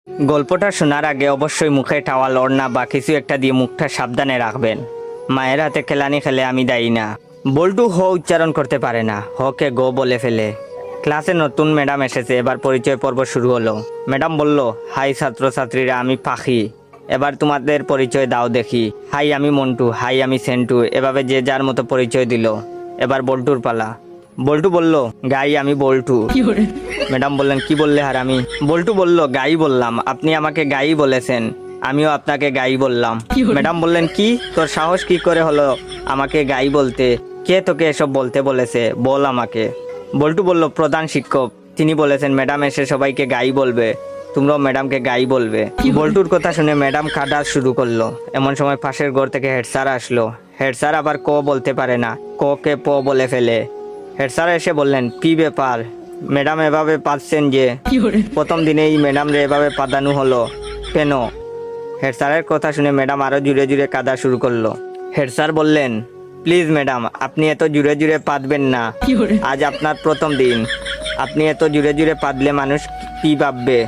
গল্পটা শোনার আগে অবশ্যই মুখে টাওয়াল ওড়না বা কিছু একটা দিয়ে মুখটা সাবধানে রাখবেন। মায়ের হাতে খেলানি খেলে আমি দায়ী না। বল্টু হ উচ্চারণ করতে পারে না, হকে গো বলে ফেলে। ক্লাসে নতুন ম্যাডাম এসেছে, এবার পরিচয় পর্ব শুরু হলো। ম্যাডাম বলল, হাই ছাত্রছাত্রীরা, আমি পাখি, এবার তোমাদের পরিচয় দাও দেখি। হাই আমি মন্টু, হাই আমি সেন্টু, এভাবে যে যার মতো পরিচয় দিল। এবার বল্টুর পালা। বল্টু বলল, গাই আমি বল্টু। ম্যাডাম বললেন, কি বললে হারামি? বল্টু বলল, গাই বললাম, আপনি আমাকে গাই বলেছেন, আমিও আপনাকে গাই বললাম। ম্যাডাম বললেন, কি তোর সাহস কি করে হলো আমাকে গাই বলতে? কে তোকে এসব বলতে বলেছে, বল আমাকে। বল্টু বলল, প্রধান শিক্ষক, তিনি বলেছেন ম্যাডাম এসে সবাইকে গাই বলবে, তোমরাও ম্যাডামকে গাই বলবে। বল্টুর কথা শুনে ম্যাডাম কাঁদা শুরু করলো। এমন সময় পাশের ঘর থেকে হেড স্যার আসলো। হেড স্যার আবার ক বলতে পারে না, ক কে প বলে ফেলে। হেড স্যার এসে বললেন, কি ব্যাপার ম্যাডাম এভাবে পাচ্ছেন যে? প্রথম দিনেই ম্যাডাম রে এভাবে পাদানো হলো কেন? হেড স্যারের কথা শুনে ম্যাডাম আরো জুড়ে জুড়ে কাঁদা শুরু করলো। হেড স্যার বললেন, প্লিজ ম্যাডাম, আপনি এত জুড়ে জুড়ে পাদবেন না, আজ আপনার প্রথম দিন, আপনি এত জুড়ে জুড়ে পাদলে মানুষ কি ভাববে?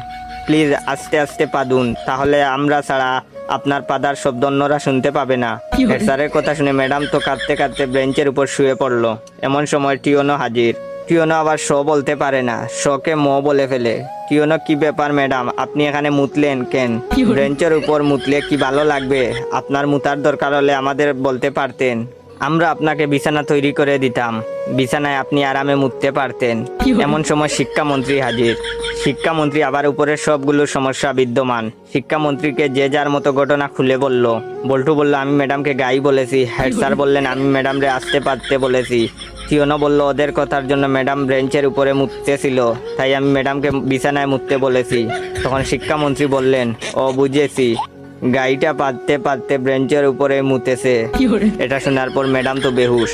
প্লিজ আস্তে আস্তে পাদুন, তাহলে আমরা ছাড়া আপনার পাদার শব্দ অন্যরা শুনতে পাবে না। হেড স্যারের কথা শুনে ম্যাডাম তো কাঁদতে কাঁদতে বেঞ্চের উপর শুয়ে পড়লো। এমন সময় টিওনো হাজির। টিওনো আবার শ বলতে পারে না, শকে ম বলে ফেলে। টিওনো, কি ব্যাপার ম্যাডাম, আপনি এখানে মুতলেন কেন? বেঞ্চের উপর মুতলে কি ভালো লাগবে? আপনার মুতার দরকার হলে আমাদের বলতে পারতেন, আমরা আপনাকে বিছানা তৈরি করে দিতাম, বিছানায় আপনি আরামে মুততে পারতেন। এমন সময় শিক্ষামন্ত্রী হাজির। শিক্ষামন্ত্রী আবার উপরের সবগুলো সমস্যা বিদ্যমান। শিক্ষামন্ত্রীকে যে যার মতো ঘটনা খুলে বলল। বল্টু বলল, আমি ম্যাডামকে গাই বলেছি। হেড স্যার বললেন, আমি ম্যাডামরে আসতে পারতে বলেছি। টিওনো বলল, ওদের কথার জন্য ম্যাডাম বেঞ্চের উপরে মুততেছিল, তাই আমি ম্যাডামকে বিছানায় মুততে বলেছি। তখন শিক্ষামন্ত্রী বললেন, ও বুঝেছি, গাইটা পাততে পাততে বেঞ্চের উপরে মুতেছে। এটা শোনার পর ম্যাডাম তো বেহুশ।